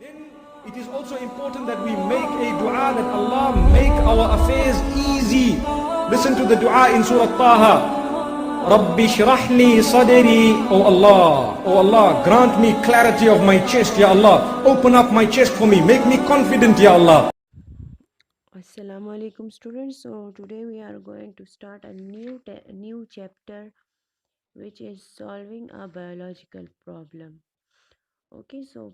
Then it is also important that we make a dua that Allah make our affairs easy. Listen to the dua in Surah Taha. Rabbi shrah li sadri. Oh Allah, grant me clarity of my chest, Ya Allah. Open up my chest for me. Make me confident, Ya Allah. Assalamu alaikum students. So today we are going to start a new chapter which is solving a biological problem. Okay, so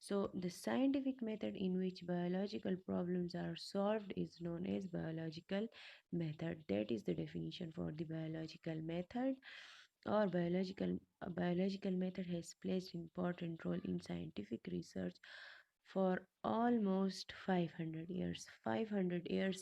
So the scientific method in which biological problems are solved is known as biological method. That is the definition for the biological method. Or biological method has played important role in scientific research for almost 500 years. 500 years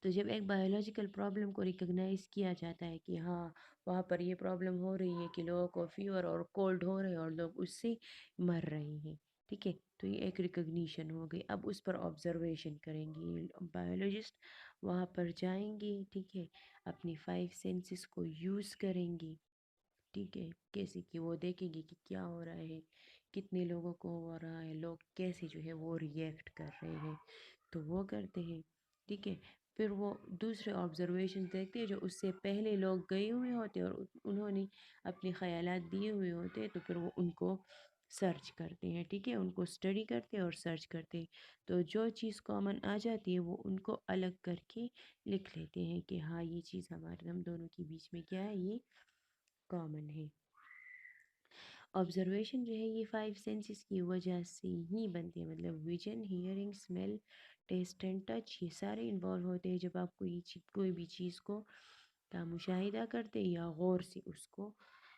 تو جب ایک biological problem کو recognise کیا جاتا ہے کہ ہاں وہاں پر یہ پرابلم ہو رہی ہے کہ لوگوں کو فیور اور کولڈ ہو رہے ہیں اور لوگ اس سے مر رہے ہیں، ٹھیک ہے، تو یہ ایک ریکگنیشن ہو گئی. اب اس پر آبزرویشن کریں گے بایولوجسٹ، وہاں پر جائیں گے، ٹھیک ہے، اپنی 5 سینسز کو یوز کریں گے، ٹھیک ہے، کیسے کہ وہ دیکھیں گے کہ کیا ہو رہا ہے، کتنے لوگوں کو ہو رہا ہے، لوگ کیسے جو ہے وہ ریئیکٹ کر رہے ہیں، تو وہ کرتے ہیں، ٹھیک ہے. پھر وہ دوسرے آبزرویشن دیکھتے ہیں جو اس سے پہلے لوگ گئے ہوئے ہوتے اور انہوں نے اپنے خیالات دیے ہوئے ہوتے، تو پھر وہ ان کو سرچ کرتے ہیں، ٹھیک ہے، ان کو اسٹڈی کرتے ہیں اور سرچ کرتے ہیں. تو جو چیز کامن آ جاتی ہے وہ ان کو الگ کر کے لکھ لیتے ہیں کہ ہاں یہ چیز ہم دونوں کے بیچ میں کیا ہے، یہ کامن ہے. آبزرویشن جو ہے یہ 5 سینسز کی وجہ سے ہی بنتے ہیں، مطلب vision, hearing, smell, test and touch, یہ سارے انوالو ہوتے ہیں جب آپ کوئی بھی چیز کو کا مشاہدہ کرتے یا غور سے اس کو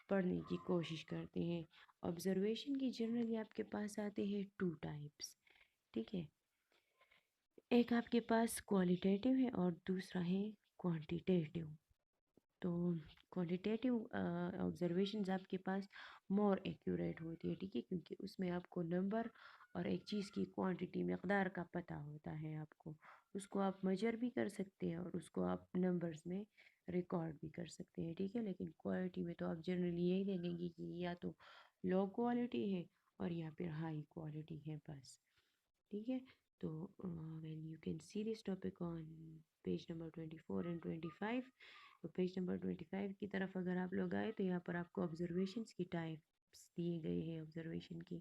پڑھنے کی کوشش کرتے ہیں. آبزرویشن کی جنرلی آپ کے پاس آتے ہیں 2 ٹائپس، ٹھیک ہے، ایک آپ کے پاس کوالیٹیٹیو ہے اور دوسرا ہے کوانٹیٹیو. تو کوانٹیٹیو آبزرویشنز آپ کے پاس مور ایکوریٹ ہوتی ہے، ٹھیک ہے، کیونکہ اس میں آپ کو نمبر اور ایک چیز کی کوانٹٹی مقدار کا پتہ ہوتا ہے، آپ کو اس کو آپ میجر بھی کر سکتے ہیں اور اس کو آپ نمبرز میں ریکارڈ بھی کر سکتے ہیں، ٹھیک ہے. لیکن کوالٹی میں تو آپ جنرلی یہی دیکھیں گے کہ یا تو لو کوالٹی ہے اور یا پھر ہائی کوالٹی ہے، بس، ٹھیک ہے. تو when you can see this topic on page number 24 and 25. تو پیج نمبر 25 کی طرف اگر آپ لوگ آئے تو یہاں پر آپ کو آبزرویشنس کی ٹائپس دیے گئے ہیں آبزرویشن کی.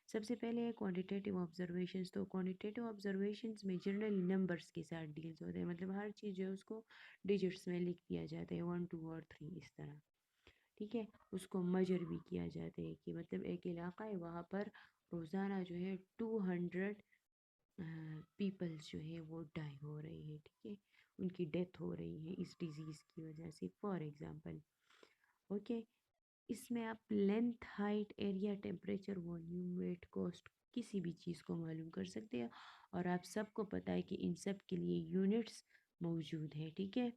سب سے پہلے ہے کوانٹیٹیو آبزرویشنس. تو کوانٹیٹیو آبزرویشنس میں جنرلی نمبرس کے ساتھ ڈیلز ہوتے ہیں، مطلب ہر چیز جو ہے اس کو ڈیجٹس میں لکھ دیا جاتا ہے، 1 2 اور 3 اس طرح، ٹھیک ہے. اس کو میجر بھی کیا جاتا ہے کہ مطلب ایک علاقہ ہے وہاں پر روزانہ جو ہے 200 پیپلز جو ہے وہ ڈائی ہو رہے ہیں، ٹھیک ہے، ان کی ڈیتھ ہو رہی ہے اس ڈیزیز کی وجہ سے، فار ایگزامپل، اوکے. اس میں آپ length, height, area, temperature, volume, weight, cost کسی بھی چیز کو معلوم کر سکتے ہیں اور آپ سب کو پتہ ہے کہ ان سب کے لیے یونٹس موجود ہیں، ٹھیک ہے.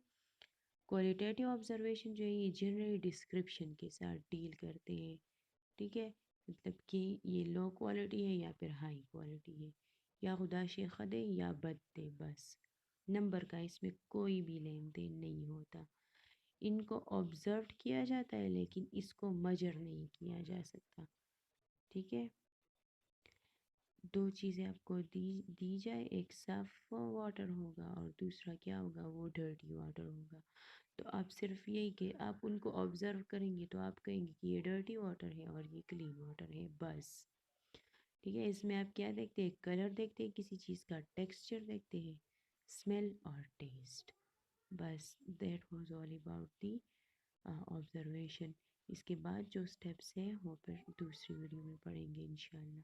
کوالٹیٹیو آبزرویشن جو ہے یہ جنرلی ڈسکرپشن کے ساتھ ڈیل کرتے ہیں، ٹھیک ہے، مطلب کہ یہ لو کوالٹی ہے یا پھر ہائی کوالٹی ہے، یا خدا شیخد ہے یا بد ہے، بس نمبر کا اس میں کوئی بھی لین دین نہیں ہوتا. ان کو آبزرو کیا جاتا ہے لیکن اس کو میجر نہیں کیا جا سکتا، ٹھیک ہے. 2 چیزیں آپ کو دی جائے، ایک صاف واٹر ہوگا اور دوسرا کیا ہوگا، وہ ڈرٹی واٹر ہوگا. تو آپ صرف یہی کہ آپ ان کو آبزرو کریں گے تو آپ کہیں گے کہ یہ ڈرٹی واٹر ہے اور یہ کلین واٹر ہے، بس، ٹھیک ہے. اس میں آپ کیا دیکھتے ہیں، کلر دیکھتے ہیں، کسی چیز کا ٹیکسچر دیکھتے ہیں، اسمیل اور ٹیسٹ، بس. That was all about the observation. اس کے بعد جو اسٹیپس ہیں وہ پھر دوسری ویڈیو میں پڑھیں گے انشاءاللہ.